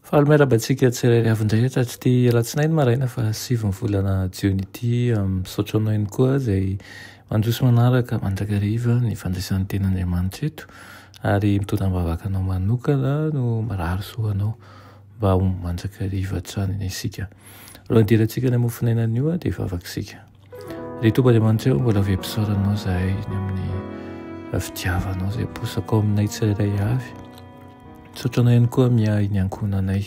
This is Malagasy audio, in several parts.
Fahalomerabantsika tsirairy avindrehetra tsy ty alatsinainy maraina fa 7 volana jiony ity misaotra anao ihany koa izay mandroso manaraka mandrakariva ny fandraisan'ny ten'Andriamanitra eto ary mitondra mivavakanao manokana no marary soanao mba ho mandrakariva hatrany isika. Raha ndirantsika ny mofinainana io dia vavakisika. Ry Tompoandriamanitra eo mbola vempisaoranao izahay ny amin'ny fitiavanao izay posako aminay tsirairay avy. Misaotra anao ihany koa miahy ny ankohonanay.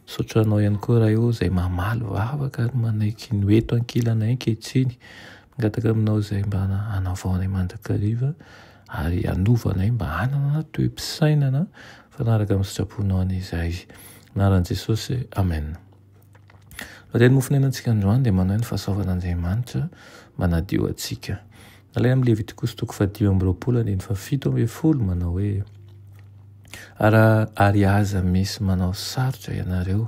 Misaotra anao ihany koa raha eo izay mamaly vavaka ary manaiky ny eto ankilanay ankehitriny. Mingataka aminao izay mba hanavaonay mandrakariva ary hanovanay mba hanana toe-pisainana fanaraka amin'ny sitraponao an'izay. Anaran'i Jesosy, amen. Raha dia ny mofinainantsika androany dia manao ny fahasoavan'Andriamanitra manadio antsika. Nalaina amin'ny Levitikosy 5:20-7 manao hoe: ary aza misy manao sarotra ianareo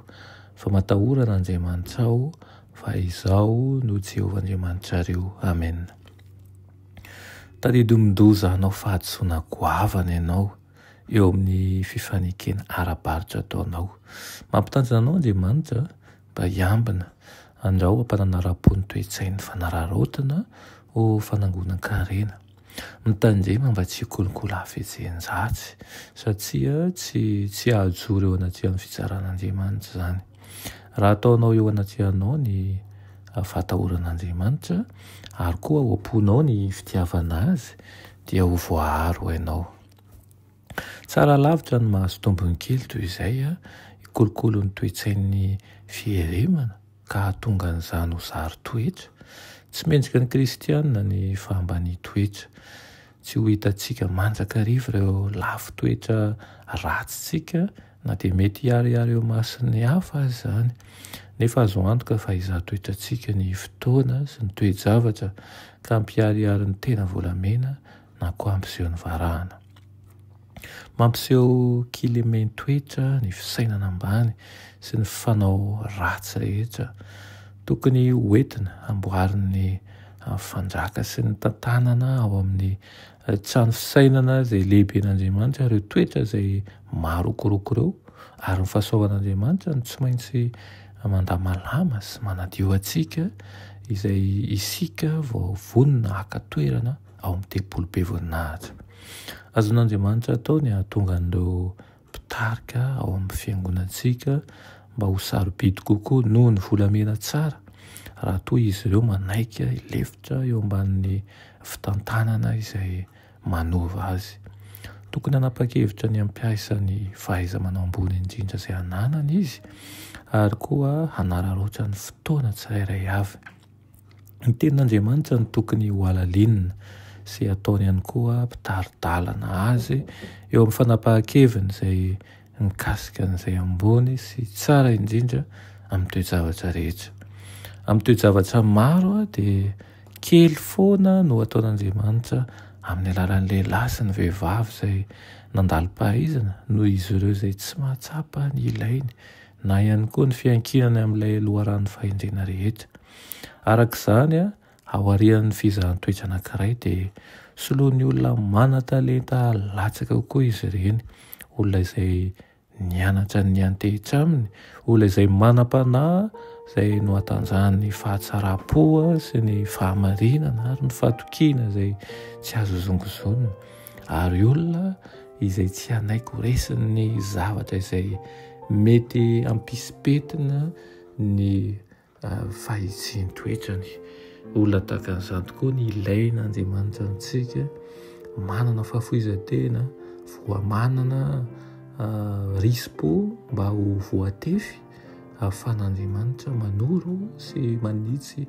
fa matahoran'Andriamanitra aho fa izaho no Jehovah Andriamanitrareo. Amen. Tadidomindoza anao fahatsoana goavana ianao eo amin'ny fifanekena ara-baritra ataonao. Mampitanjona anao Andriamanitra mba hiambina andrao hampananara-pony toe-tsainy fanararotina ho fanangonan-karena. Mitandrema mba tsy hikolokolo hafetsenjatsy satria tsy ahajoro eo anaty amin'ny fitsaran'Andriamanitra izany. Raha ataonao eo anaty anao ny fahatahoran'Andriamanitra ary koa ho amponao ny fitiavana azy dia ho voaharo ianao. Tsara lavitra ny mahazo tombony kely toy izay hikolokolo ny toe-tsain'ny fiheremana ka hahatonga an'izany ho zary toetra. Tsy mendrika ny kristianina ny fahambany toetra. Tsy ho hitantsika mandrakariva ireo lafy toetra ratsintsika na dia mety hiariary eo mason'ny hafa azy izany. Nefa azo antoka fa hizaha toetrantsika ny fotoana sy ny toe-javatra ka hampiariary ny tena volamena na koa hampiseho ny varahana. Mampiseho kilemeny toetra ny fisainana ambany sy ny fanao ratsy rehetra. Tokony hoentina amboarin'ny fanjaka sy ny tantanana ao amin'ny trano fisainana izay lehiben'Andriamanitra ireo toetra izay marokoroko ireo ary ny fahasoavan'Andriamanitra no tsy maintsy mandamalama sy manadio antsika izay isika vao vonona haka toerana ao amin'ny tempolo be voninahitra. Azon'Andriamanitra atao ny hahatonga an'ireo mpitarika ao amin'ny fiangonantsika mba ho sarobidy kokoa noho ny volamena tsara raha toa izy ireo manaika hilefitra eo ambanin'ny fitantanana izay manova azy. Tokony hanapa-kevitra ny hampiasa ny fahaiza-manao ambony indrindra izay hananany izy ary koa hanararoatra ny fotoana tsirairay avy. Ny tenin'Andriamanitra ny tokony ho halalinina sy ataony ihany koa mpitaridalana azy eo amin'ny fanapahan-keviny izay mikasika an'izay ambony sy tsara indrindra amin'ny toe-javatra rehetra. Amin'ny toe-javatra maro dia kely foana no ataon'Andriamanitra amin'ny alalan'ny lehilahy sy ny vehivavy izay nandalo-pahaizana noho izy ireo izay tsy mahatsapa ny ilainy na ihany koa ny fiankinana amin'ilay loharano fahendrena rehetra. Arak'izany aorian'ny fizahan'ny toetra anankiray dia soloan'ny olona manan-talenta latsaka kokoa izy ireny, olona izay nianatra ny antehitra aminy, olona izay manam-panahy izay no hatanjahan'ny fahatsara-po sy ny fahamarinana ary ny fahatokiana izay tsy azo zongozonina, ary olona izay tsy hanaiko resiny ny zavatra izay mety hampisy-petina ny fahitsiany toetrany. Olona tahaka an'izany tokoa ny ilaina Andriamanitra antsika, manana fahafoizan-tena, manana rispo mba ho voatefy ahafahan'Andriamanitra manoro sy manitsy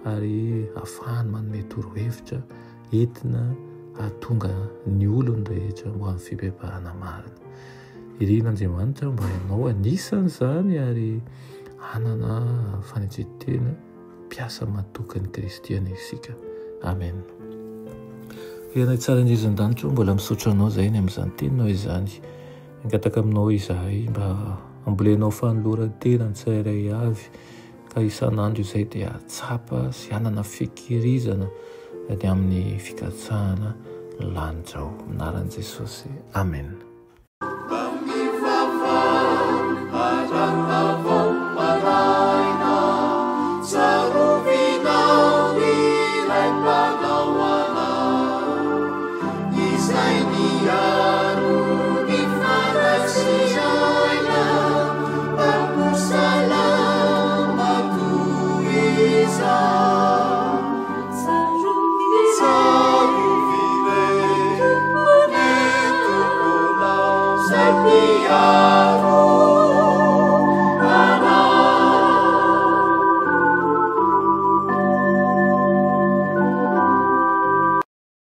ary ahafahany manome torohevitra entina hahatonga ny olony rehetra mbo amin'ny fibebahana marina. Irian'Andriamanitra mba ianao anisan'izany ary hanana fanetretena mpiasa matokany kristiana isika. Amen. Ianay tsara indrindran-danitra mbola misaotra anao izay ny amin'izany teninao izany. Mingataka aminao izahay mba ambolenao fanoloran-tena ny tsirairay avy ka isan'andro izay dia tsapa sy anana fikirizana ny amin'ny fikatsahana lanjao minaran'i Jesosy. Amen. Sapiaro